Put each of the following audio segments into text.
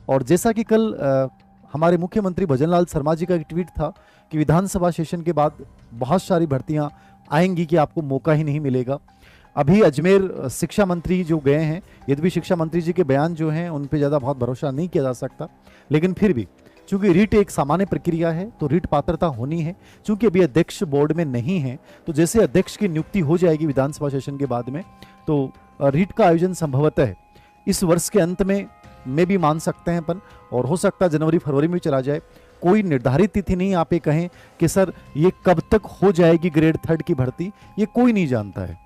और जैसा कि कल हमारे मुख्यमंत्री भजनलाल शर्मा जी का एक ट्वीट था कि विधानसभा सेशन के बाद बहुत सारी भर्तियां आएंगी कि आपको मौका ही नहीं मिलेगा। अभी अजमेर शिक्षा मंत्री जो गए हैं, यद्यपि शिक्षा मंत्री जी के बयान जो हैं उन पे ज़्यादा बहुत भरोसा नहीं किया जा सकता, लेकिन फिर भी चूंकि रीट एक सामान्य प्रक्रिया है तो रीट पात्रता होनी है। चूंकि अभी अध्यक्ष बोर्ड में नहीं है, तो जैसे अध्यक्ष की नियुक्ति हो जाएगी विधानसभा सेशन के बाद में, तो रीट का आयोजन संभवतः इस वर्ष के अंत में भी मान सकते हैं अपन, और हो सकता है जनवरी फरवरी में चला जाए। कोई निर्धारित तिथि नहीं आप ये कहें कि सर ये कब तक हो जाएगी ग्रेड थर्ड की भर्ती, ये कोई नहीं जानता है,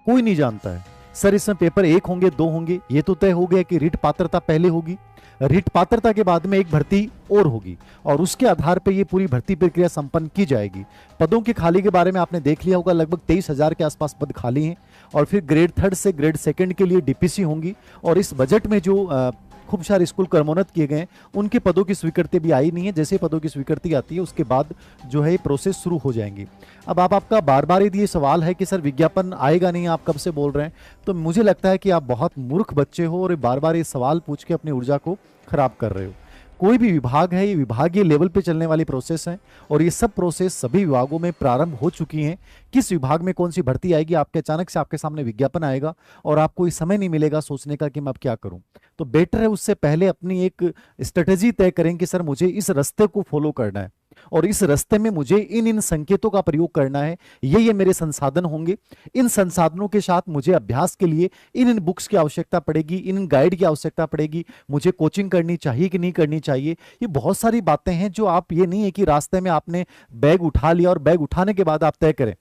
कोई नहीं जानता है। सर इसमें पेपर 1 होंगे, 2 होंगे, ये तो तय हो गया कि रीट पात्रता पहले होगी, रीट पात्रता के बाद में एक भर्ती और होगी, और उसके आधार पर ये पूरी भर्ती प्रक्रिया संपन्न की जाएगी। पदों के खाली के बारे में आपने देख लिया होगा, लगभग 23,000 के आसपास पद खाली हैं। और फिर ग्रेड थर्ड से ग्रेड सेकंड के लिए डीपीसी होंगी, और इस बजट में जो खूब सारे स्कूल क्रमोन्नत किए गए उनके पदों की स्वीकृति भी आई नहीं है। जैसे पदों की स्वीकृति आती है उसके बाद जो है प्रोसेस शुरू हो जाएंगी। अब आपका बार बार यदि ये सवाल है कि सर विज्ञापन आएगा नहीं, आप कब से बोल रहे हैं, तो मुझे लगता है कि आप बहुत मूर्ख बच्चे हो और बार बार ये सवाल पूछ के अपनी ऊर्जा को खराब कर रहे हो। कोई भी विभाग है, ये विभागीय लेवल पे चलने वाली प्रोसेस है, और ये सब प्रोसेस सभी विभागों में प्रारंभ हो चुकी हैं। किस विभाग में कौन सी भर्ती आएगी, आपके अचानक से आपके सामने विज्ञापन आएगा और आपको इस समय नहीं मिलेगा सोचने का कि मैं अब क्या करूं। तो बेटर है उससे पहले अपनी एक स्ट्रेटेजी तय करें कि सर मुझे इस रास्ते को फॉलो करना है, और इस रास्ते में मुझे इन इन संकेतों का प्रयोग करना है, ये मेरे संसाधन होंगे। इन संसाधनों के साथ मुझे अभ्यास के लिए इन इन बुक्स की आवश्यकता पड़ेगी, इन गाइड की आवश्यकता पड़ेगी, मुझे कोचिंग करनी चाहिए कि नहीं करनी चाहिए। ये बहुत सारी बातें हैं जो आप, ये नहीं है कि रास्ते में आपने बैग उठा लिया और बैग उठाने के बाद आप तय करें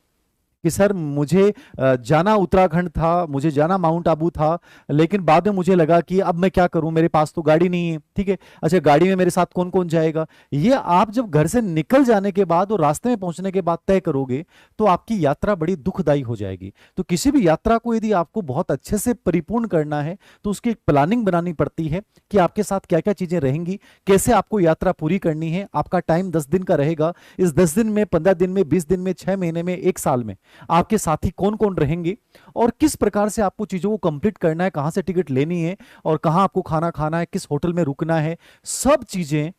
कि सर मुझे जाना उत्तराखंड था, मुझे जाना माउंट आबू था, लेकिन बाद में मुझे लगा कि अब मैं क्या करूं, मेरे पास तो गाड़ी नहीं है। ठीक है, अच्छा गाड़ी में मेरे साथ कौन कौन जाएगा, ये आप जब घर से निकल जाने के बाद और रास्ते में पहुंचने के बाद तय करोगे तो आपकी यात्रा बड़ी दुखदायी हो जाएगी। तो किसी भी यात्रा को यदि आपको बहुत अच्छे से परिपूर्ण करना है तो उसकी एक प्लानिंग बनानी पड़ती है कि आपके साथ क्या क्या चीजें रहेंगी, कैसे आपको यात्रा पूरी करनी है। आपका टाइम 10 दिन का रहेगा, इस 10 दिन में, 15 दिन में, 20 दिन में, 6 महीने में, 1 साल में आपके साथी कौन कौन रहेंगे, और किस प्रकार से आपको चीजों को कंप्लीट करना है, कहां से टिकट लेनी है, और कहां आपको खाना खाना है, किस होटल में रुकना है, सब चीजें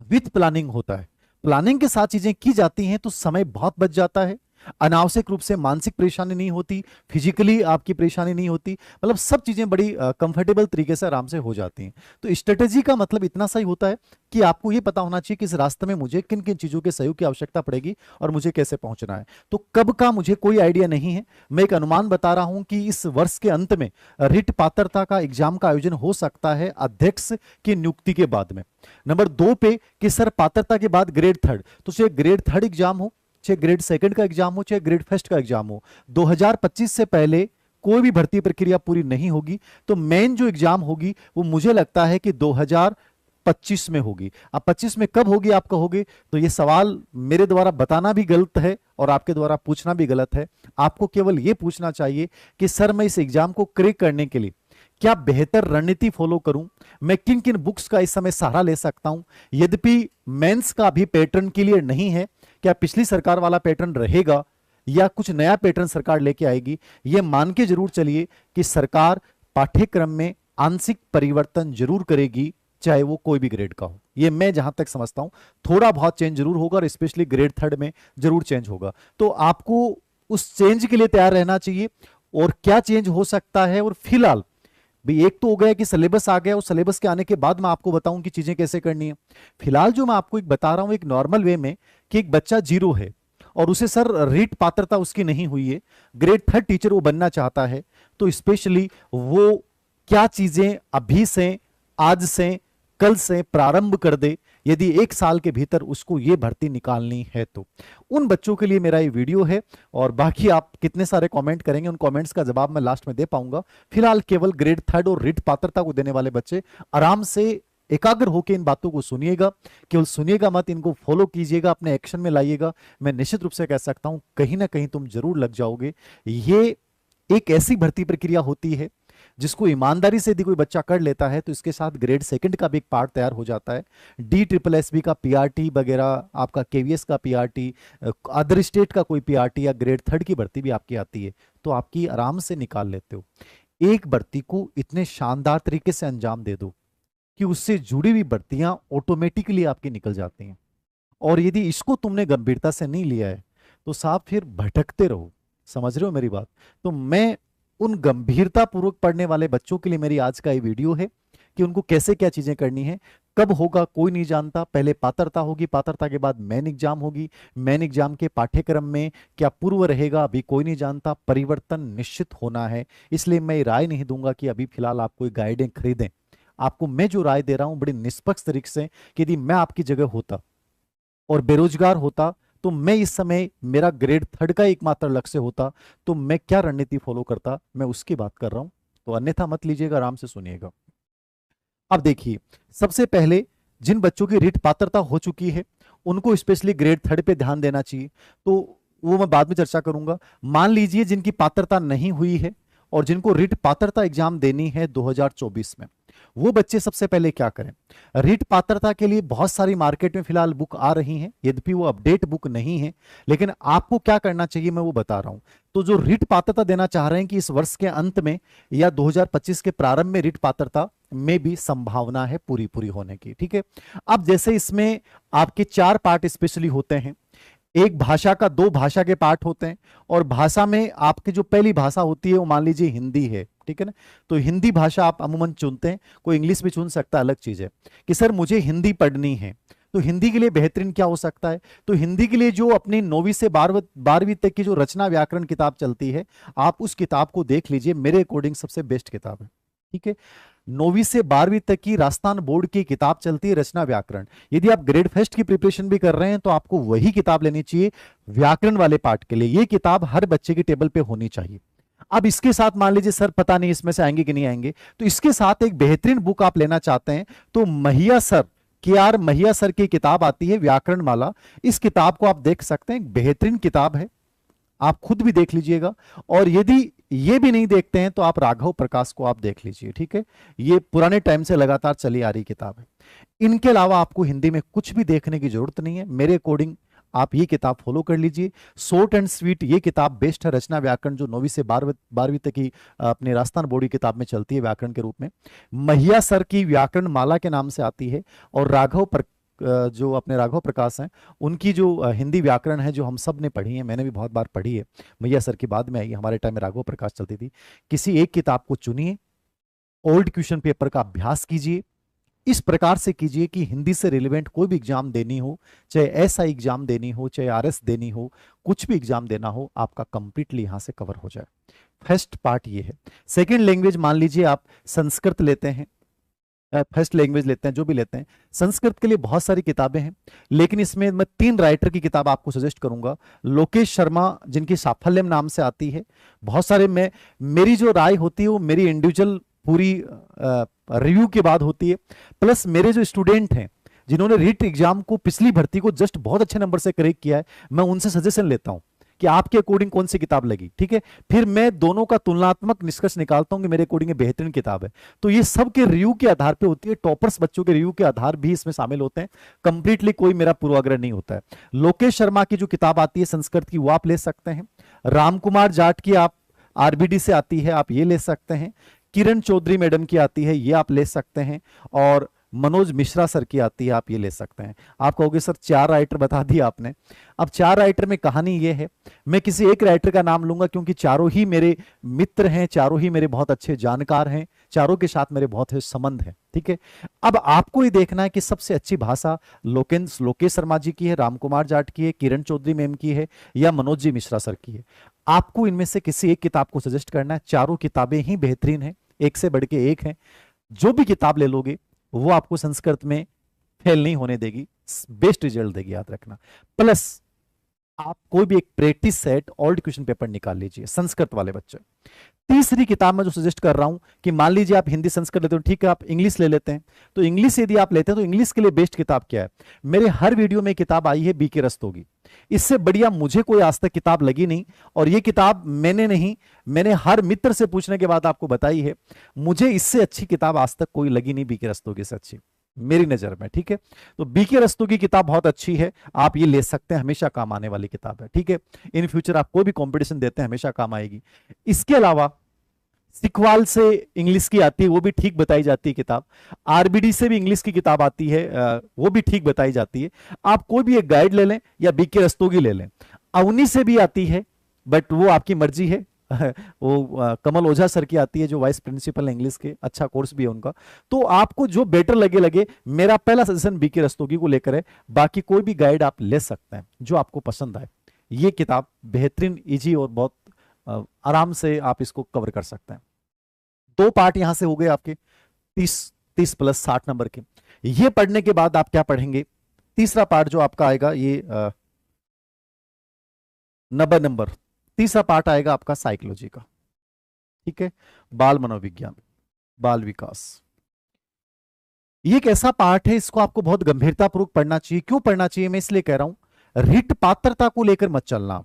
विथ प्लानिंग होता है। प्लानिंग के साथ चीजें की जाती हैं तो समय बहुत बच जाता है, अनावश्यक रूप से मानसिक परेशानी नहीं होती, फिजिकली आपकी परेशानी नहीं होती, मतलब सब चीजें बड़ी कंफर्टेबल तरीके से आराम से हो जाती हैं। तो स्ट्रेटेजी का मतलब इतना सही होता है कि आपको ये पता होना चाहिए कि इस रास्ते में मुझे किन किन चीजों के सहयोग की आवश्यकता पड़ेगी और मुझे कैसे पहुंचना है। तो कब का मुझे कोई आइडिया नहीं है, मैं एक अनुमान बता रहा हूं कि इस वर्ष के अंत में रिट पात्रता का एग्जाम का आयोजन हो सकता है अध्यक्ष की नियुक्ति के बाद में। नंबर 2 पे कि सर पात्रता के बाद ग्रेड थर्ड, तो चाहे ग्रेड थर्ड एग्जाम हो, चाहे ग्रेड सेकंड का एग्जाम हो, चाहे ग्रेड फर्स्ट का एग्जाम हो, 2025 से पहले कोई भी भर्ती प्रक्रिया पूरी नहीं होगी। तो मेन जो एग्जाम होगी वो मुझे लगता है कि 2025 में होगी। अब 25 में कब होगी आप कहोगे, तो ये सवाल मेरे द्वारा बताना भी गलत है और आपके द्वारा पूछना भी गलत है। आपको केवल ये पूछना चाहिए कि सर मैं इस एग्जाम को क्रैक करने के लिए क्या बेहतर रणनीति फॉलो करूं, मैं किन किन बुक्स का इस समय सहारा ले सकता हूं। यद्यपि मेंस का भी पैटर्न क्लियर नहीं है, क्या पिछली सरकार वाला पैटर्न रहेगा या कुछ नया पैटर्न सरकार लेके आएगी। यह मान के जरूर चलिए कि सरकार पाठ्यक्रम में आंशिक परिवर्तन जरूर करेगी, चाहे वो कोई भी ग्रेड का हो। ये मैं जहां तक समझता हूं थोड़ा बहुत चेंज जरूर होगा, और स्पेशली ग्रेड थर्ड में जरूर चेंज होगा। तो आपको उस चेंज के लिए तैयार रहना चाहिए। और क्या चेंज हो सकता है, और फिलहाल भी एक तो हो गया कि सिलेबस आ गया, और सिलेबस के आने के बाद मैं आपको बताऊं कि चीजें कैसे करनी है। फिलहाल जो मैं आपको एक बता रहा हूं एक नॉर्मल वे में, कि एक बच्चा 0 है और उसे सर रीट पात्रता उसकी नहीं हुई है, ग्रेड थर्ड टीचर वो बनना चाहता है, तो स्पेशली वो क्या चीजें अभी से, आज से, कल से प्रारंभ कर दे यदि 1 साल के भीतर उसको ये भर्ती निकालनी है। तो उन बच्चों के लिए मेरा ये वीडियो है, और बाकी आप कितने सारे कमेंट करेंगे उन कमेंट्स का जवाब मैं लास्ट में दे पाऊंगा। फिलहाल केवल ग्रेड थर्ड और रीट पात्रता को देने वाले बच्चे आराम से एकाग्र होकर इन बातों को सुनिएगा, केवल सुनिएगा मत, इनको फॉलो कीजिएगा, अपने एक्शन में लाइएगा। मैं निश्चित रूप से कह सकता हूं कहीं ना कहीं तुम जरूर लग जाओगे। ये एक ऐसी भर्ती प्रक्रिया होती है जिसको ईमानदारी से यदि कोई बच्चा कर लेता है तो इसके साथ ग्रेड सेकंड का भी एक पार्ट तैयार हो जाता है। DSSB का पीआरटी वगैरह, आपका केवीएस का पीआरटी, अदर स्टेट का कोई पीआरटी या ग्रेड थर्ड की भर्ती भी आपकी आती है, तो आपकी आराम से निकाल लेते हो। एक भर्ती को इतने शानदार तरीके से अंजाम दे दो कि उससे जुड़ी हुई भर्तियां ऑटोमेटिकली आपकी निकल जाती हैं। और यदि इसको तुमने गंभीरता से नहीं लिया है तो साहब फिर भटकते रहो। समझ रहे हो मेरी बात? तो मैं उन गंभीरता पूर्वक पढ़ने वाले बच्चों के लिए मेरी आज का ये वीडियो है कि उनको कैसे क्या चीजें करनी है। कब होगा कोई नहीं जानता, पहले पात्रता होगी, पात्रता के बाद मेन एग्जाम होगी, मेन एग्जाम के पाठ्यक्रम में क्या पूर्व रहेगा अभी कोई नहीं जानता, परिवर्तन निश्चित होना है। इसलिए मैं राय नहीं दूंगा कि अभी फिलहाल आप कोई गाइडें खरीदें। आपको मैं जो राय दे रहा हूं बड़ी निष्पक्ष तरीके से, कि यदि मैं आपकी जगह होता और बेरोजगार होता तो मैं इस समय, मेरा ग्रेड 3 का एकमात्र लक्ष्य होता, तो मैं क्या रणनीति फॉलो करता, मैं उसकी बात कर रहा हूं। तो अन्यथा मत लीजिएगा, आराम से सुनिएगा। अब देखिए, सबसे पहले जिन बच्चों की रीट पात्रता हो चुकी है उनको स्पेशली ग्रेड 3 पे ध्यान देना चाहिए, तो वो मैं बाद में चर्चा करूंगा। मान लीजिए जिनकी पात्रता नहीं हुई है और जिनको रीट पात्रता एग्जाम देनी है 2024 में, वो बच्चे सबसे पहले क्या करें। रीट पात्रता के लिए बहुत सारी मार्केट में फिलहाल बुक आ रही हैं, यद्यपि वो अपडेट बुक नहीं है, लेकिन आपको क्या करना चाहिए मैं वो बता रहा हूं। तो जो रीट पात्रता देना चाह रहे हैं कि इस वर्ष के अंत में या 2025 के प्रारंभ में रीट पात्रता में भी संभावना है पूरी पूरी होने की, ठीक है। अब जैसे इसमें आपके 4 पार्ट स्पेशली होते हैं, एक भाषा का 2 भाषा के पार्ट होते हैं, और भाषा में आपकी जो पहली भाषा होती है वो मान लीजिए हिंदी है, ठीक है ना। तो हिंदी भाषा आप अमूमन चुनते हैं, कोई इंग्लिश भी चुन सकता है, अलग चीज है कि सर मुझे हिंदी पढ़नी है। तो हिंदी के लिए बेहतरीन क्या हो सकता है, तो हिंदी के लिए जो अपनी 9वीं से 12वीं तक की जो रचना व्याकरण किताब चलती है, आप उस किताब को देख लीजिए, मेरे अकॉर्डिंग सबसे बेस्ट किताब है, ठीक है। 9वीं से 12वीं तक की राजस्थान बोर्ड की किताब चलती है रचना व्याकरण। यदि आप ग्रेड फर्स्ट की प्रिपरेशन भी कर रहे हैं तो आपको वही किताब लेनी चाहिए व्याकरण वाले पार्ट के लिए। ये किताब हर बच्चे की टेबल पे होनी चाहिए। अब इसके साथ मान लीजिए सर पता नहीं इसमें से आएंगे कि नहीं आएंगे, तो इसके साथ एक बेहतरीन बुक आप लेना चाहते हैं तो महिया सर, KR महिया सर की किताब आती है व्याकरण माला। इस किताब को आप देख सकते हैं, बेहतरीन किताब है, आप खुद भी देख लीजिएगा। और यदि ये भी नहीं देखते हैं तो आप राघव प्रकाश को आप देख लीजिए, ठीक है। ये पुराने टाइम से लगातार चली आ रही किताब है। इनके अलावा आपको हिंदी में कुछ भी देखने की जरूरत नहीं है, मेरे अकॉर्डिंग आप ये किताब फॉलो कर लीजिए। शॉर्ट एंड स्वीट ये किताब बेस्ट है, रचना व्याकरण जो 9वीं से 12वीं तक की अपने राजस्थान बोर्ड की किताब में चलती है व्याकरण के रूप में। महिया सर की व्याकरण माला के नाम से आती है, और जो अपने राघव प्रकाश हैं उनकी जो हिंदी व्याकरण है जो हम सब ने पढ़ी है, मैंने भी बहुत बार पढ़ी है, मैया सर की बाद में आई, हमारे टाइम में राघव प्रकाश चलती थी। किसी एक किताब को चुनिए, ओल्ड क्वेश्चन पेपर का अभ्यास कीजिए, इस प्रकार से कीजिए कि हिंदी से रिलेवेंट कोई भी एग्जाम देनी हो, चाहे SI एग्जाम देनी हो, चाहे RS देनी हो, कुछ भी एग्जाम देना हो, आपका कंप्लीटली यहां से कवर हो जाए। फर्स्ट पार्ट ये है। सेकेंड लैंग्वेज मान लीजिए आप संस्कृत लेते हैं, फर्स्ट लैंग्वेज लेते हैं, जो भी लेते हैं, संस्कृत के लिए बहुत सारी किताबें हैं, लेकिन इसमें मैं 3 राइटर की किताब आपको सजेस्ट करूंगा। लोकेश शर्मा जिनकी साफल्यम नाम से आती है, बहुत सारे मेरी जो राय होती है वो मेरी इंडिविजुअल पूरी रिव्यू के बाद होती है, प्लस मेरे जो स्टूडेंट हैं जिन्होंने रीट एग्जाम को पिछली भर्ती को जस्ट बहुत अच्छे नंबर से करेक्ट किया है, मैं उनसे सजेशन लेता हूं कि आपके अकॉर्डिंग कौन सी किताब लगी, ठीक है। फिर मैं दोनों का तुलनात्मक निष्कर्ष निकालता हूं कि मेरे अकॉर्डिंग बेहतरीन किताब है। तो ये सब के रिव्यू के आधार पे होती है, टॉपर्स बच्चों के रिव्यू के आधार भी इसमें शामिल होते हैं, कंप्लीटली कोई मेरा पूर्वाग्रह नहीं होता है। लोकेश शर्मा की जो किताब आती है संस्कृत की वो आप ले सकते हैं। रामकुमार जाट की आप RBD से आती है, आप ये ले सकते हैं। किरण चौधरी मैडम की आती है, ये आप ले सकते हैं। और मनोज मिश्रा सर की आती है, आप ये ले सकते हैं। आप कहोगे सर 4 राइटर बता दिया आपने। अब 4 राइटर में कहानी ये है, मैं किसी एक राइटर का नाम लूंगा क्योंकि चारों ही मेरे मित्र हैं, चारों ही मेरे बहुत अच्छे जानकार हैं, चारों के साथ मेरे बहुत संबंध हैं, ठीक है। अब आपको ये देखना है कि सबसे अच्छी भाषा लोकेश शर्मा जी की है, रामकुमार जाट की है, किरण चौधरी मैम की है, या मनोज जी मिश्रा सर की है। आपको इनमें से किसी एक किताब को सजेस्ट करना है। चारों किताबें ही बेहतरीन हैं, एक से बढ़ के एक हैं। जो भी किताब ले लोगे वो आपको संस्कृत में फेल नहीं होने देगी, बेस्ट रिजल्ट देगी, याद रखना। प्लस आप कोई भी एक practice set old question paper निकाल लीजिए संस्कृत वाले बच्चे। तीसरी किताब में जो सजेस्ट कर रहा हूं कि मान लीजिए आप हिंदी संस्कृत लेते हो, ठीक है, आप इंग्लिश ले लेते हैं, तो इंग्लिश यदि आप लेते हैं तो इंग्लिश के लिए बेस्ट किताब क्या है। मेरे हर वीडियो में किताब आई है BK रस्तोगी, इससे बढ़िया मुझे कोई आज तक किताब लगी नहीं। और ये किताब मैंने नहीं, मैंने हर मित्र से पूछने के बाद आपको बताई है, मुझे इससे अच्छी किताब आज तक कोई लगी नहीं BK रस्तोगी से अच्छी मेरी नजर में, ठीक है। तो BK रस्तोगी की किताब बहुत अच्छी है, आप ये ले सकते हैं, हमेशा काम आने वाली किताब है, ठीक है। इन फ्यूचर आप कोई भी कंपटीशन देते हैं हमेशा काम आएगी। इसके अलावा सिखवाल से इंग्लिश की आती है, वो भी ठीक बताई जाती है किताब। आरबीडी से भी इंग्लिश की किताब आती है, वो भी ठीक बताई जाती है। आप कोई भी एक गाइड ले लें या बीके रस्तोगी ले लें। अवनी से भी आती है, बट वो आपकी मर्जी है। वो कमल ओझा सर की आती है, जो वाइस प्रिंसिपल इंग्लिश के, अच्छा कोर्स भी है उनका। तो आपको जो बेटर लगे लगे, मेरा पहला सजेशन बीके रस्तोगी को लेकर है। बाकी कोई भी गाइड आप ले सकते हैं जो आपको पसंद आए। ये किताब बेहतरीन, इजी और बहुत आराम से आप इसको कवर कर सकते हैं। दो पार्ट यहां से हो गए आपके 30 प्लस 60 नंबर के। ये पढ़ने के बाद आप क्या पढ़ेंगे? तीसरा पार्ट जो आपका आएगा ये 90 नंबर, तीसरा पार्ट आएगा आपका साइकोलॉजी का। ठीक है, बाल मनोविज्ञान, बाल विकास। ये एक ऐसा पार्ट है, इसको आपको बहुत गंभीरतापूर्वक पढ़ना चाहिए। क्यों पढ़ना चाहिए मैं इसलिए कह रहा हूं, रिट पात्रता को लेकर मत चलना।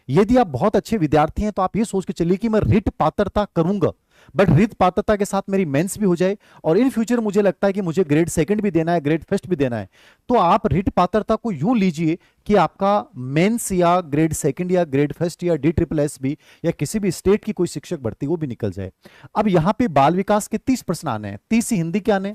यदि आप बहुत अच्छे विद्यार्थी हैं तो आप ये सोच के चलिए कि मैं रिट पात्रता करूंगा, बट रिट पात्रता के साथ मेरी मेंस भी हो जाए, और इन फ्यूचर मुझे लगता है कि मुझे ग्रेड सेकंड भी देना है, ग्रेड फर्स्ट भी देना है। तो आप रिट पात्रता को यूं लीजिए कि आपका मेंस या ग्रेड सेकंड या ग्रेड फर्स्ट या DSSS भी, या किसी भी स्टेट की कोई शिक्षक भर्ती वो भी निकल जाए। अब यहां पे बाल विकास के 30 प्रश्न आने हैं। 30 हिंदी के आने,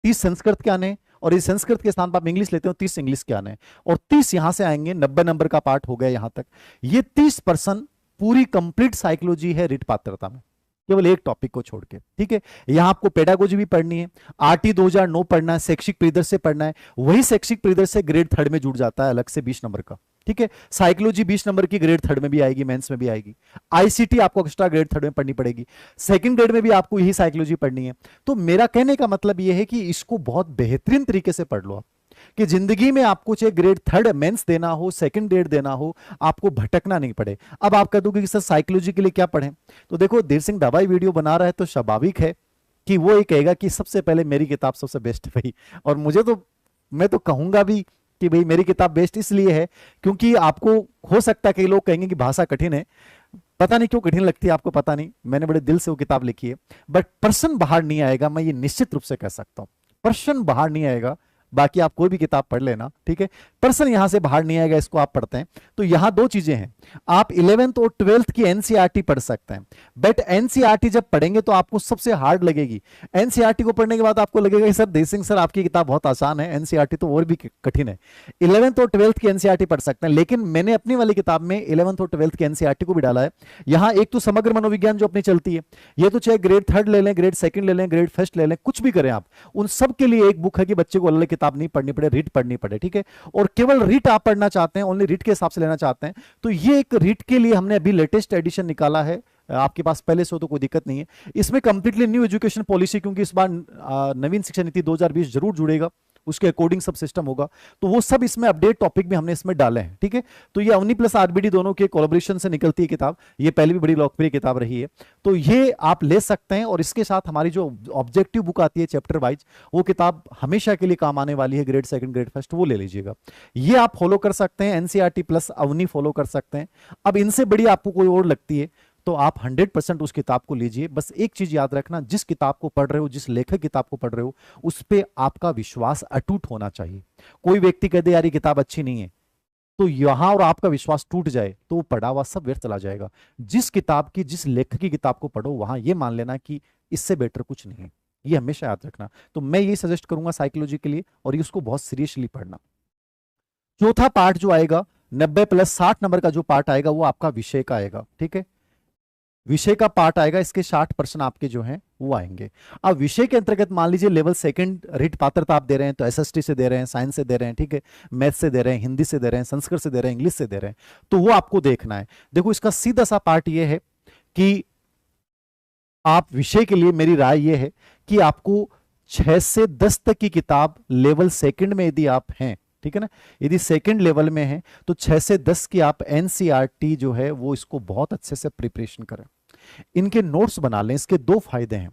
30 संस्कृत के आने, और इस संस्कृत के स्थान पर आप इंग्लिश लेते हो 30 इंग्लिश के आने, और 30 यहां से आएंगे। 90 नंबर का पार्ट हो गया यहां तक। ये 30% पूरी कंप्लीट साइकोलॉजी है रिट पात्रता में, केवल एक टॉपिक को छोड़ के। ठीक है, यहां आपको पेडागोजी भी पढ़नी है, RT 2009 पढ़ना है, शैक्षिक परिदृश्य पढ़ना है। वही शैक्षिक परिदृश्य ग्रेड थर्ड में जुड़ जाता है अलग से 20 नंबर का। ठीक है, साइकोलॉजी 20 नंबर की ग्रेड थर्ड में भी आएगी, मेंस में भी आएगी। ICT आपको एक्स्ट्रा ग्रेड थर्ड में पढ़नी पड़ेगी, सेकंड ग्रेड में भी आपको यही साइकोलॉजी पढ़नी है। तो मेरा कहने का मतलब यह है कि इसको बहुत बेहतरीन तरीके से पढ़ लो आप, कि जिंदगी में आपको चाहे ग्रेड थर्ड मेंस देना हो, सेकंड ग्रेड देना हो, आपको भटकना नहीं पड़े। अब आप कह दोगे कि सर साइकोलॉजी के लिए क्या पढ़ें? तो देखो, देव सिंह दवाई वीडियो बना रहा है तो स्वाभाविक है कि वो ये कहेगा कि सबसे पहले मेरी किताब सबसे बेस्ट है भाई। और मुझे तो, मैं तो कहूंगा भी कि भाई मेरी किताब बेस्ट इसलिए है क्योंकि आपको हो सकता है कई लोग कहेंगे कि भाषा कठिन है। पता नहीं क्यों कठिन लगती है आपको, पता नहीं, मैंने बड़े दिल से वो किताब लिखी है। बट पर्सन बाहर नहीं आएगा, मैं ये निश्चित रूप से कह सकता हूं, पर्सन बाहर नहीं आएगा। बाकी आप कोई भी किताब पढ़ लेना, ठीक है, पर्सन यहां से बाहर नहीं आएगा, इसको आप पढ़ते हैं। तो यहां दो चीजें हैं, आप 11th और 12th की एनसीईआरटी पढ़ सकते हैं, बट एनसीईआरटी जब पढ़ेंगे तो आपको सबसे हार्ड लगेगी। एनसीईआरटी को पढ़ने के बाद आपको लगेगा कि सर देव सिंह सर आपकी किताब बहुत आसान है, एनसीईआरटी तो और भी कठिन है। 11th और 12th की एनसीईआरटी पढ़ सकते हैं, लेकिन मैंने अपनी वाली किताब में 11th और 12th की एनसीईआरटी को भी डाला है। यहां एक तो समग्र मनोविज्ञान जो अपनी चलती है, ये तो चाहे ग्रेड थर्ड ले लें, ग्रेड सेकंड ले लें, ग्रेड फर्स्ट ले लें, कुछ भी करें आप, उन सब के लिए एक बुक है कि बच्चे को अलग किताब नहीं पढ़नी पड़े, रीट पढ़नी पड़े। ठीक है, और केवल रीट आप पढ़ना चाहते हैं, ओनली रीट के हिसाब से लेना चाहते हैं, तो ये एक रीट के लिए हमने अभी लेटेस्ट एडिशन निकाला है। आपके पास पहले से हो तो कोई दिक्कत नहीं है। इसमें कंप्लीटली न्यू एजुकेशन पॉलिसी, क्योंकि इस बार नवीन शिक्षा नीति 2020 जरूर जुड़ेगा, उसके अकॉर्डिंग सब सिस्टम होगा, तो वो सब इसमें अपडेट टॉपिक भी हमने इसमें डाले हैं। ठीक है, तो ये अवनी प्लस आरबीडी दोनों के कोलैबोरेशन से निकलती है किताब, ये पहले भी बड़ी लोकप्रिय किताब रही है, तो ये आप ले सकते हैं। और इसके साथ हमारी जो ऑब्जेक्टिव बुक आती है चैप्टर वाइज, वो किताब हमेशा के लिए काम आने वाली है, ग्रेड सेकंड ग्रेड फर्स्ट, वो ले लीजिएगा। ये आप फॉलो कर सकते हैं, एनसीईआरटी प्लस अवनी फॉलो कर सकते हैं। अब इनसे बड़ी आपको कोई और लगती है तो आप 100% उस किताब को लीजिए। बस एक चीज याद रखना, जिस किताब को पढ़ रहे हो, जिस लेखक किताब को पढ़ रहे हो, उस पे आपका विश्वास अटूट होना चाहिए। कोई व्यक्ति कह दे यार ये किताब अच्छी नहीं है, तो यहां और आपका विश्वास टूट जाए तो वो पढ़ा हुआ सब व्यर्थ चला जाएगा। जिस किताब की, जिस लेखक की किताब को पढ़ो, वहां ये मान लेना कि इससे बेटर कुछ नहीं है, ये हमेशा याद रखना। तो मैं ये सजेस्ट करूंगा साइकोलॉजी के लिए, और ये उसको बहुत सीरियसली पढ़ना। चौथा पार्ट जो आएगा 90 प्लस 60 नंबर का जो पार्ट आएगा, वो आपका विषय का आएगा। ठीक है, विषय का पार्ट आएगा, इसके 60% आपके जो हैं वो आएंगे। अब विषय के अंतर्गत मान लीजिए लेवल सेकंड रीट पात्रता आप दे रहे हैं, तो एसएसटी से दे रहे हैं, साइंस से दे रहे हैं, ठीक है, मैथ से दे रहे हैं, हिंदी से दे रहे हैं, संस्कृत से दे रहे हैं, इंग्लिश से दे रहे हैं, तो वो आपको देखना है। देखो इसका सीधा सा पार्ट ये है कि आप विषय के लिए, मेरी राय ये है कि आपको 6 से 10 तक की किताब लेवल सेकंड में यदि आप हैं, ठीक है ना, यदि सेकंड लेवल में है, तो 6 से 10 की आप एनसीईआरटी जो है वो इसको बहुत अच्छे से प्रिपरेशन करें, इनके नोट्स बना लें। इसके दो फायदे हैं,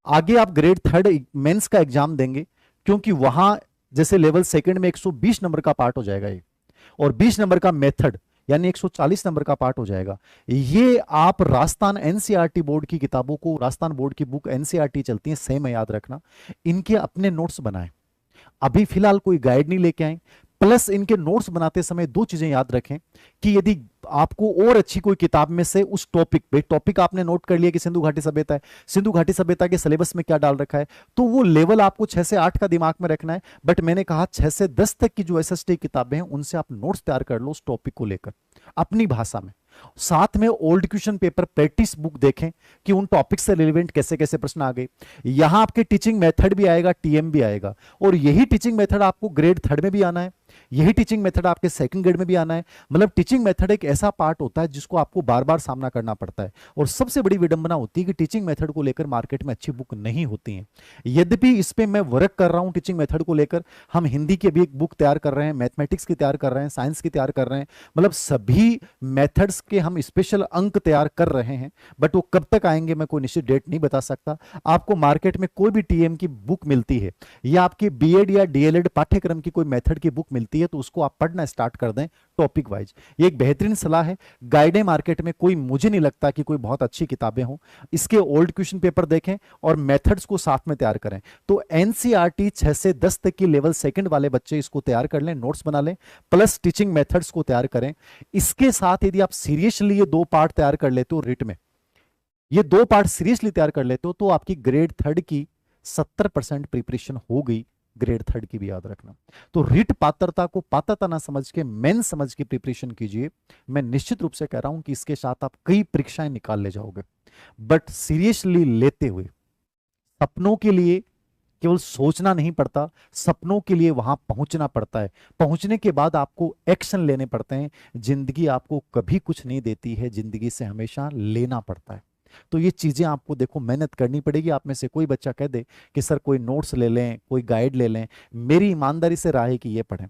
आगे आप ग्रेड थर्ड मेंस का एग्जाम देंगे, क्योंकि वहां जैसे लेवल सेकंड में 120 नंबर का पार्ट हो जाएगा ये, और 20 नंबर का मेथड यानी 140 नंबर का पार्ट हो जाएगा। ये आप राजस्थान एनसीईआरटी बोर्ड की किताबों को, राजस्थान बोर्ड की बुक एनसीईआरटी चलती है सेम है, याद रखना, इनके अपने नोट्स बनाएं। अभी फिलहाल कोई गाइड नहीं लेके आए, प्लस इनके नोट्स बनाते समय दो चीजें याद रखें कि यदि आपको और अच्छी कोई किताब में से उस टॉपिक पे, टॉपिक आपने नोट कर लिया कि सिंधु घाटी सभ्यता है, सिंधु घाटी सभ्यता के सिलेबस में क्या डाल रखा है, तो वो लेवल आपको 6 से 8 का दिमाग में रखना है। बट मैंने कहा 6 से 10 तक की जो एसएसटी किताबें हैं उनसे आप नोट्स तैयार कर लो उस टॉपिक को लेकर अपनी भाषा में। साथ में old question paper practice book देखें कि उन टॉपिक से रिलेवेंट कैसे कैसे प्रश्न आ गए। यहां आपके टीचिंग मेथड भी आएगा, टीएम भी आएगा, और यही टीचिंग मेथड आपको ग्रेड 3 में भी आना है, यही टीचिंग मेथड आपके सेकंड ग्रेड में भी आना है। मतलब टीचिंग मेथड एक ऐसा पार्ट होता है जिसको आपको बार बार सामना करना पड़ता है। और सबसे बड़ी विडंबना होती है कि टीचिंग मेथड को लेकर मार्केट में अच्छी बुक नहीं होती है। यद्यपि इस पे मैं वर्क कर रहा हूं टीचिंग मेथड को लेकर, हम हिंदी की भी एक बुक तैयार कर रहे हैं, मैथमेटिक्स की तैयार कर रहे हैं, साइंस की तैयार कर रहे हैं, मतलब सभी मेथड्स के हम स्पेशल अंक तैयार कर रहे हैं। बट वो कब तक आएंगे मैं कोई निश्चित डेट नहीं बता सकता। आपको मार्केट में कोई भी टीएम की बुक मिलती है या आपकी बीएड या डीएलएड पाठ्यक्रम की कोई मेथड की बुक मिलती है तो उसको आप पढ़ना स्टार्ट कर दें टॉपिक वाइज। ये एक बेहतरीन सलाह है। गाइडें मार्केट में कोई, मुझे नहीं लगता कि कोई बहुत अच्छी किताबें हों। इसके ओल्ड क्वेश्चन पेपर देखें और मेथड्स को साथ में तैयार करें। तो एनसीईआरटी 6 से 10 तक की लेवल सेकंड वाले बच्चे इसको तैयार कर लें, नोट्स बना लें, प्लस टीचिंग मेथड्स को तैयार करें। इसके साथ यदि आप सीरियसली ये दो पार्ट तैयार कर लेते हो रिट में, ये दो पार्ट सीरियसली तैयार कर लेते हो तो आपकी ग्रेड 3 की 70% प्रिपरेशन हो गई। ग्रेड 3 की भी याद रखना। तो रिट पात्रता को पात्रता ना समझ के मेन समझ के प्रिपरेशन कीजिए। मैं निश्चित रूप से कह रहा हूं कि इसके साथ आप कई परीक्षाएं निकाल ले जाओगे। बट सीरियसली लेते हुए, सपनों के लिए केवल सोचना नहीं पड़ता, सपनों के लिए वहां पहुंचना पड़ता है। पहुंचने के बाद आपको एक्शन लेने पड़ते हैं। जिंदगी आपको कभी कुछ नहीं देती है, जिंदगी से हमेशा लेना पड़ता है। तो ये चीजें आपको देखो मेहनत करनी पड़ेगी। आप में से कोई बच्चा कह दे कि सर कोई नोट्स ले लें, कोई गाइड ले लें, मेरी ईमानदारी से राय है कि ये पढ़ें।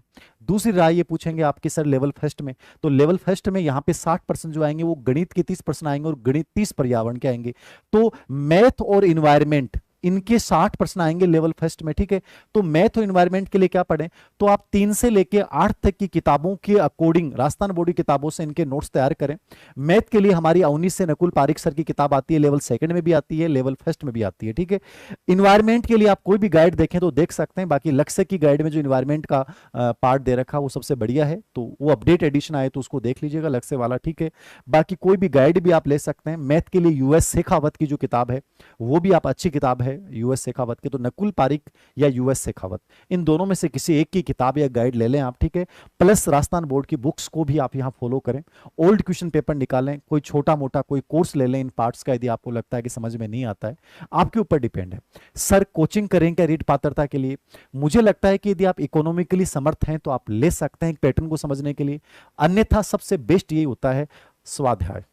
दूसरी राय ये पूछेंगे आपके सर लेवल फर्स्ट में, तो लेवल फर्स्ट में यहाँ पे 60% जो आएंगे वो गणित के 30% आएंगे और गणित 30 पर्यावरण के आएंगे। तो मैथ और इन्वायरमेंट इनके 60% आएंगे लेवल फर्स्ट में, ठीक है। तो मैथ और इन्वायरमेंट के लिए क्या पढ़ें, तो आप 3 से लेके 8 तक की किताबों के अकॉर्डिंग राजस्थान बोर्ड की किताबों से इनके नोट्स तैयार करें। मैथ के लिए हमारी अवनीश से नकुल पारिक सर की किताब आती है, लेवल सेकंड में भी आती है, लेवल फर्स्ट में भी आती है, ठीक है। इन्वायरमेंट के लिए आप कोई भी गाइड देखें तो देख सकते हैं। बाकी लक्ष्य की गाइड में जो इन्वायरमेंट का पार्ट दे रखा वो सबसे बढ़िया है, तो वो अपडेट एडिशन आए तो उसको देख लीजिएगा, लक्ष्य वाला, ठीक है। बाकी कोई भी गाइड भी आप ले सकते हैं। मैथ के लिए यूएस शेखावत की जो किताब है वो भी आप अच्छी किताब है यूएस शेखावत की, तो नकुल पारिक या यूएस शेखावत, इन दोनों में से किसी एक की किताब या गाइड ले लें आप, ठीक है। प्लस राजस्थान बोर्ड की बुक्स को भी आप यहां फॉलो करें। ओल्ड क्वेश्चन पेपर निकालें, कोई छोटा मोटा कोई कोर्स ले लें इन पार्ट्स का, यदि आपको लगता है कि समझ में नहीं आता है, आपके ऊपर डिपेंड है। सर कोचिंग करें क्या रीट पात्रता के लिए, मुझे लगता है कि यदि आप इकोनॉमिकली समर्थ हैं तो आप ले सकते हैं एक पैटर्न को समझने के लिए। अन्यथा सबसे बेस्ट यही होता है स्वाध्याय,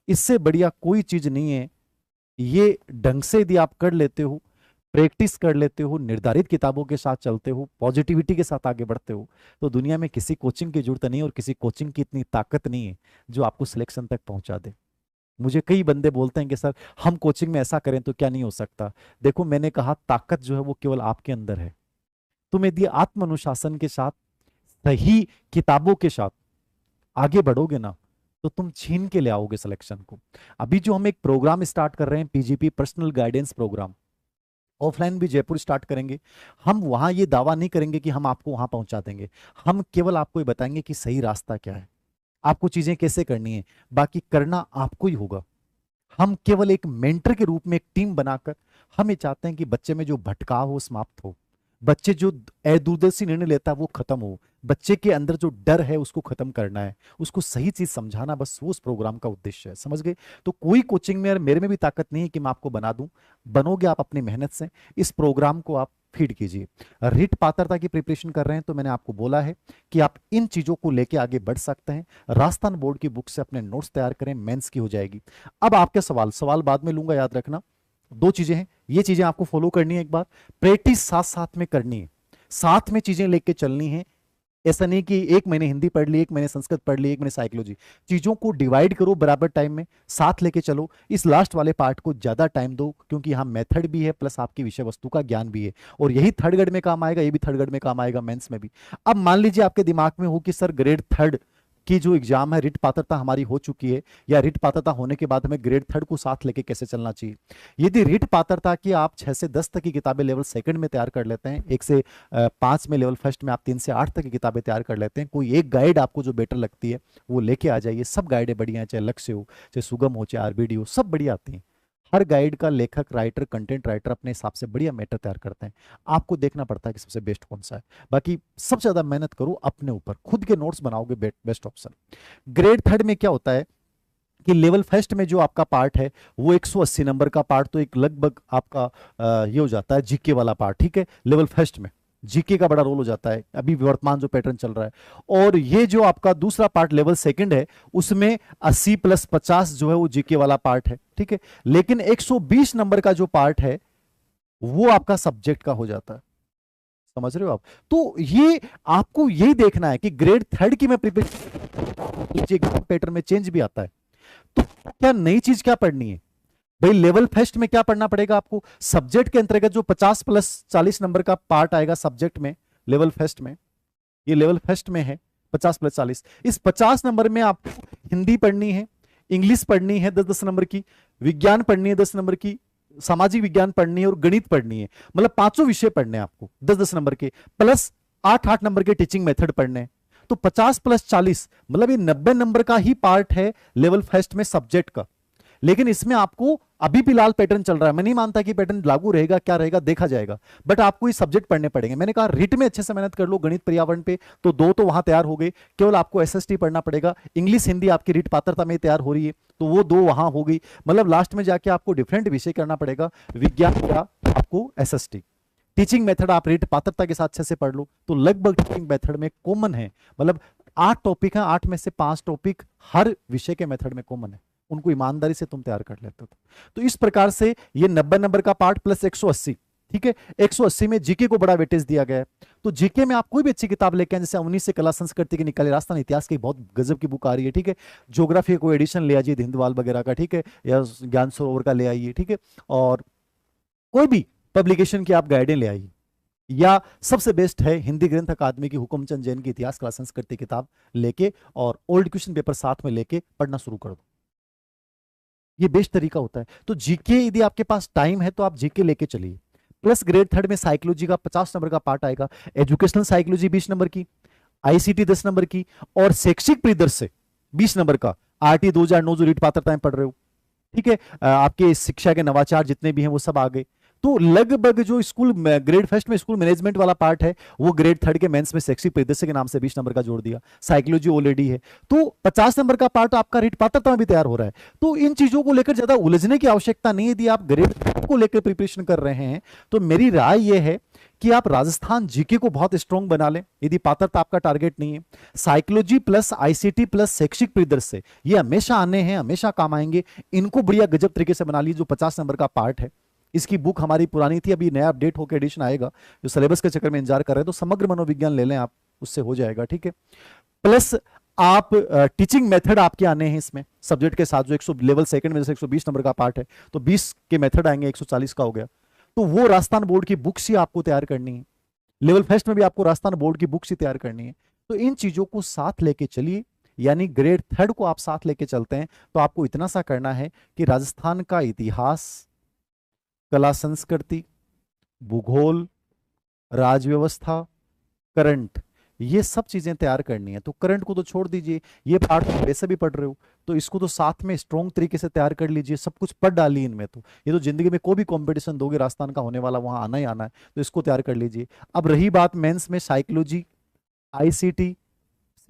इससे बढ़िया कोई चीज नहीं है। ये ढंग से यदि आप कर लेते हो, प्रैक्टिस कर लेते हो, निर्धारित किताबों के साथ चलते हो, पॉजिटिविटी के साथ आगे बढ़ते हो, तो दुनिया में किसी कोचिंग की जरूरत नहीं और किसी कोचिंग की इतनी ताकत नहीं है जो आपको सिलेक्शन तक पहुंचा दे। मुझे कई बंदे बोलते हैं कि सर हम कोचिंग में ऐसा करें तो क्या नहीं हो सकता। देखो मैंने कहा ताकत जो है वो केवल आपके अंदर है। तुम यदि आत्म अनुशासन के साथ, सही किताबों के साथ आगे बढ़ोगे ना तो तुम छीन के ले आओगे सिलेक्शन को। अभी जो हम एक प्रोग्राम स्टार्ट कर रहे हैं, PGP personal guidance program, offline भी जयपुर स्टार्ट करेंगे। हम वहां ये दावा नहीं करेंगे कि हम आपको वहां पहुंचा देंगे, हम केवल आपको ये बताएंगे कि सही रास्ता क्या है, आपको चीजें कैसे करनी है, बाकी करना आपको ही होगा। हम केवल एक मेंटर के रूप में एक टीम बनाकर हम ये चाहते हैं कि बच्चे में जो भटकाव हो समाप्त हो, बच्चे जो दूरदर्शी निर्णय लेता है वो खत्म हो, बच्चे के अंदर जो डर है उसको खत्म करना है, उसको सही चीज समझाना, बस वो उस प्रोग्राम का उद्देश्य है। समझ गए। तो कोई कोचिंग में, मेरे में भी ताकत नहीं है कि मैं आपको बना दूं, बनोगे आप अपनी मेहनत से। इस प्रोग्राम को आप फीड कीजिए। रिट पात्रता की प्रिपरेशन कर रहे हैं तो मैंने आपको बोला है कि आप इन चीजों को लेके आगे बढ़ सकते हैं। राजस्थान बोर्ड की बुक से अपने नोट्स तैयार करें, मेंस की हो जाएगी। अब आपके सवाल बाद में लूंगा, याद रखना। दो चीजें हैं, ये चीजें आपको फॉलो करनी है। एक बार प्रैक्टिस साथ साथ में करनी है, साथ में चीजें लेके चलनी है। ऐसा नहीं कि एक महीने हिंदी पढ़ ली, एक महीने संस्कृत पढ़ ली, एक महीने साइकोलॉजी। चीजों को डिवाइड करो बराबर टाइम में, साथ लेके चलो। इस लास्ट वाले पार्ट को ज्यादा टाइम दो क्योंकि यहाँ मेथड भी है प्लस आपकी विषय वस्तु का ज्ञान भी है, और यही थर्ड ग्रेड में काम आएगा, ये भी थर्ड ग्रेड में काम आएगा, मेंस में भी। अब मान लीजिए आपके दिमाग में हो कि सर ग्रेड 3 की जो एग्जाम है, रिट पात्रता हमारी हो चुकी है, या रिट पात्रता होने के बाद हमें ग्रेड थर्ड को साथ लेके कैसे चलना चाहिए। यदि रिट पात्रता की आप 6 से 10 तक की किताबें लेवल सेकंड में तैयार कर लेते हैं, 1 से 5 में लेवल फर्स्ट में आप 3 से 8 तक की किताबें तैयार कर लेते हैं, कोई एक गाइड आपको जो बेटर लगती है वो लेके आ जाइए। सब गाइडें बढ़िया हैं, चाहे लक्ष्य हो, चाहे सुगम हो, चाहे आरबीडी हो, सब बढ़िया आती हैं। हर गाइड का लेखक, राइटर, कंटेंट राइटर अपने हिसाब से बढ़िया मैटर तैयार करते हैं। आपको देखना पड़ता है कि सबसे बेस्ट कौन सा है। बाकी सबसे ज्यादा मेहनत करो अपने ऊपर, खुद के नोट्स बनाओगे बेस्ट ऑप्शन। ग्रेड थर्ड में क्या होता है कि लेवल फर्स्ट में जो आपका पार्ट है वो 180 नंबर का पार्ट, तो एक लगभग आपका ये हो जाता है जीके वाला पार्ट, ठीक है। लेवल फर्स्ट में जीके का बड़ा रोल हो जाता है, अभी वर्तमान जो पैटर्न चल रहा है। और ये जो आपका दूसरा पार्ट लेवल सेकंड है, उसमें 80 + 50 जो है वो जीके वाला पार्ट है, ठीक है। लेकिन 120 नंबर का जो पार्ट है वो आपका सब्जेक्ट का हो जाता है। समझ रहे हो आप? तो ये आपको यही देखना है कि ग्रेड थर्ड की मैं प्रिपरेशन पैटर्न में चेंज भी आता है, तो क्या नई चीज क्या पढ़नी है भाई। लेवल फर्स्ट में क्या पढ़ना पड़ेगा आपको, सब्जेक्ट के अंतर्गत जो 50 + 40 नंबर का पार्ट आएगा सब्जेक्ट में लेवल फर्स्ट में, ये लेवल फर्स्ट में है 50 + 40। इस 50 नंबर में आपको हिंदी पढ़नी है, इंग्लिश पढ़नी है 10-10 नंबर की, विज्ञान पढ़नी है 10 नंबर की, सामाजिक विज्ञान पढ़नी है और गणित पढ़नी है। मतलब 5 विषय पढ़ने हैं आपको 10-10 नंबर के, प्लस 8-8 नंबर के टीचिंग मेथड पढ़ने हैं। तो 50 + 40 मतलब ये 90 नंबर का ही पार्ट है लेवल फर्स्ट में सब्जेक्ट का। लेकिन इसमें आपको अभी फिलहाल पैटर्न चल रहा है, मैं नहीं मानता कि पैटर्न लागू रहेगा, क्या रहेगा देखा जाएगा, बट आपको ये सब्जेक्ट पढ़ने पड़ेंगे। मैंने कहा रिट में अच्छे से मेहनत कर लो, गणित पर्यावरण पे तो 2 तो वहां तैयार हो गए, केवल आपको एसएसटी पढ़ना पड़ेगा। इंग्लिश हिंदी आपकी रिट पात्रता में तैयार हो रही है, तो वो 2 वहां हो गई। मतलब लास्ट में जाके आपको डिफरेंट विषय करना पड़ेगा, विज्ञान या आपको एसएसटी। टीचिंग मेथड आप रिट पात्रता के साथ अच्छे से पढ़ लो, तो लगभग टीचिंग मेथड में कॉमन है। मतलब 8 टॉपिक है, 8 में से 5 टॉपिक हर विषय के मेथड में कॉमन है, उनको ईमानदारी से तुम तैयार कर लेते हो। तो इस प्रकार से ये 90 नंबर का पार्ट प्लस 180, ठीक है। 180 में जीके को बड़ा वेटेज दिया गया है। तो जीके में आप कोई भी अच्छी किताब लेके आए, जैसे 19 से कला संस्कृति की निकाले, राजस्थान इतिहास की बहुत गजब की बुक आ रही है, ठीक है। ज्योग्राफी का कोई एडिशन ले आइए हिंदवाल वगैरह का, ठीक है, या ज्ञान सरोवर का ले आइए, ठीक है। और कोई भी पब्लिकेशन की आप गाइडें ले आइए, या सबसे बेस्ट है हिंदी ग्रंथ अकादमी की हुकुमचंद जैन की इतिहास कला संस्कृति किताब लेके और ओल्ड क्वेश्चन पेपर साथ में लेके पढ़ना शुरू कर दो। ये बेस्ट तरीका होता है। तो जीके यदि आपके पास टाइम है तो आप जीके लेके चलिए। प्लस ग्रेड थर्ड में साइकोलॉजी का 50 नंबर का पार्ट आएगा, एजुकेशनल साइकोलॉजी 20 नंबर की, आईसीटी 10 नंबर की, और शैक्षिक परिदृश्य 20 नंबर का। आरटी 2009 जो रीट पात्रताएं पढ़ रहे हो, ठीक है, आपके शिक्षा के नवाचार जितने भी हैं वो सब आ गए। तो लगभग जो स्कूल ग्रेड फर्स्ट में स्कूल मैनेजमेंट वाला पार्ट है वो ग्रेड थर्ड के मेंस में शैक्षिक परिदृश्य के नाम से 20 नंबर का जोड़ दिया। साइकोलॉजी ऑलरेडी है, तो 50 नंबर का पार्ट आपका रीट पात्रता में भी तैयार हो रहा है। तो इन चीजों को लेकर ज्यादा उलझने की आवश्यकता नहीं है। यदि आप ग्रेड को लेकर प्रिपरेशन कर रहे हैं तो मेरी राय यह है कि आप राजस्थान जीके को बहुत स्ट्रॉन्ग बना लें, यदि पात्रता आपका टारगेट नहीं है। साइकोलॉजी प्लस आईसीटी प्लस शैक्षिक परिदृश्य ये हमेशा आने हैं, हमेशा काम आएंगे। इनको बढ़िया गजब तरीके से बना लीजिए। जो 50 नंबर का पार्ट है, इसकी बुक हमारी पुरानी थी, अभी नया अपडेट होकर एडिशन आएगा, जो सिलेबस के चक्कर में इंतजार कर रहे हैं तो समग्र मनोविज्ञान ले लें आप, उससे हो जाएगा, ठीक है। प्लस आप टीचिंग मेथड आपके आने हैं इसमें सब्जेक्ट के साथ, जो 100 लेवल सेकंड में जैसे 120 नंबर का पार्ट है तो 20 के मेथड आएंगे, 140 का हो गया। तो वो राजस्थान बोर्ड की बुक्स ही आपको तैयार करनी है। लेवल फर्स्ट में भी आपको राजस्थान बोर्ड की बुक्स ही तैयार करनी है। तो इन चीजों को साथ लेके चलिए, यानी ग्रेड थर्ड को आप साथ लेके चलते हैं तो आपको इतना सा करना है कि राजस्थान का इतिहास, कला संस्कृति, भूगोल, राजव्यवस्था, करंट, ये सब चीजें तैयार करनी है। तो करंट को तो छोड़ दीजिए, ये पार्ट तो वैसे भी पढ़ रहे हो, तो इसको तो साथ में स्ट्रॉन्ग तरीके से तैयार कर लीजिए। सब कुछ पढ़ डालिए इनमें। तो ये तो जिंदगी में कोई भी कंपटीशन दोगे राजस्थान का होने वाला, वहां आना ही आना है, तो इसको तैयार कर लीजिए। अब रही बात मेंस में साइकोलॉजी, आईसीटी,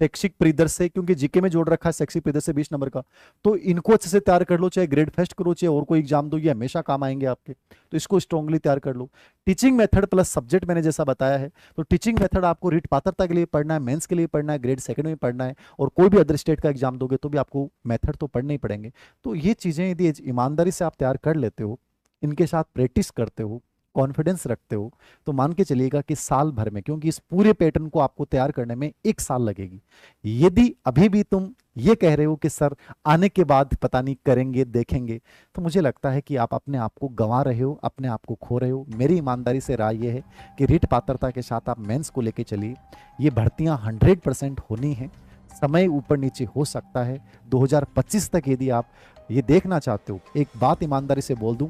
शैक्षिक परिदृश्य, क्योंकि जीके में जोड़ रखा है शैक्षिक परिदृश्य 20 नंबर का, तो इनको अच्छे से तैयार कर लो। चाहे ग्रेड फर्स्ट करो, चाहे और कोई एग्जाम दो, ये हमेशा काम आएंगे आपके, तो इसको स्ट्रांगली तैयार कर लो। टीचिंग मेथड प्लस सब्जेक्ट मैंने जैसा बताया है, तो टीचिंग मेथड आपको रीट पात्रता के लिए पढ़ना है, मेंस के लिए पढ़ना है, ग्रेड सेकंड में पढ़ना है, और कोई भी अदर स्टेट का एग्जाम दोगे तो भी आपको मेथड तो पढ़ने ही पड़ेंगे। तो ये चीजें यदि ईमानदारी से आप तैयार कर लेते हो, इनके साथ प्रैक्टिस करते हो, कॉन्फिडेंस रखते हो, तो मान के चलिएगा कि साल भर में, क्योंकि इस पूरे पैटर्न को आपको तैयार करने में 1 साल लगेगी। यदि अभी भी तुम ये कह रहे हो कि सर आने के बाद पता नहीं करेंगे देखेंगे, तो मुझे लगता है कि आप अपने आप को गंवा रहे हो, अपने आप को खो रहे हो। मेरी ईमानदारी से राय यह है कि रीट पात्रता के साथ आप मेंस को लेके चलिए। ये भर्तियां 100% होनी है। समय ऊपर नीचे हो सकता है। 2025 तक यदि आप ये देखना चाहते हो, एक बात ईमानदारी से बोल दूं,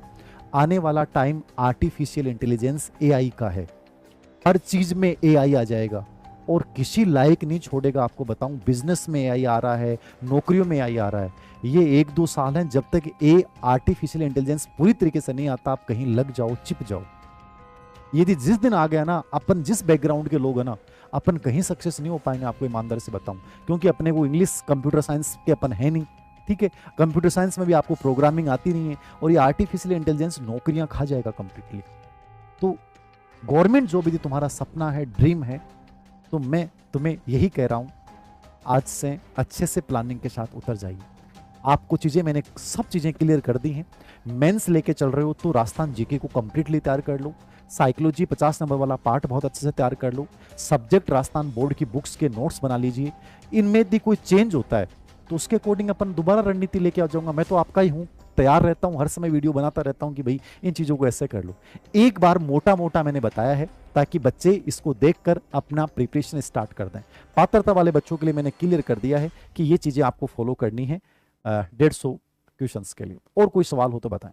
आने वाला टाइम आर्टिफिशियल इंटेलिजेंस एआई का है। हर चीज में एआई आ जाएगा और किसी लायक नहीं छोड़ेगा। आपको बताऊं, बिजनेस में एआई आ रहा है, नौकरियों में एआई आ रहा है। ये 1-2 साल हैं, जब तक ए आर्टिफिशियल इंटेलिजेंस पूरी तरीके से नहीं आता, आप कहीं लग जाओ, चिप जाओ। यदि जिस दिन आ गया ना, अपन जिस बैकग्राउंड के लोग हैं ना, अपन कहीं सक्सेस नहीं हो पाएंगे, आपको ईमानदारी से बताऊं। क्योंकि अपने को इंग्लिश कंप्यूटर साइंस के अपन है नहीं, ठीक है। कंप्यूटर साइंस में भी आपको प्रोग्रामिंग आती नहीं है, और ये आर्टिफिशियल इंटेलिजेंस नौकरियां खा जाएगा कंप्लीटली। तो गवर्नमेंट जॉब यदि तुम्हारा सपना है, ड्रीम है, तो मैं तुम्हें यही कह रहा हूं, आज से अच्छे से प्लानिंग के साथ उतर जाइए। आपको चीजें मैंने सब चीजें क्लियर कर दी हैं। मेंस लेके चल रहे हो तो राजस्थान जीके को कंप्लीटली तैयार कर लो। साइकोलॉजी 50 नंबर वाला पार्ट बहुत अच्छे से तैयार कर लो। सब्जेक्ट राजस्थान बोर्ड की बुक्स के नोट्स बना लीजिए। इनमें यदि कोई चेंज होता है तो उसके अकॉर्डिंग अपन दोबारा रणनीति लेके आ जाऊंगा। मैं तो आपका ही हूँ, तैयार रहता हूँ, हर समय वीडियो बनाता रहता हूँ कि भाई इन चीज़ों को ऐसे कर लो। एक बार मोटा मोटा मैंने बताया है ताकि बच्चे इसको देखकर अपना प्रिपरेशन स्टार्ट कर दें। पात्रता वाले बच्चों के लिए मैंने क्लियर कर दिया है कि ये चीज़ें आपको फॉलो करनी है 150 क्वेश्चंस के लिए। और कोई सवाल हो तो बताएं।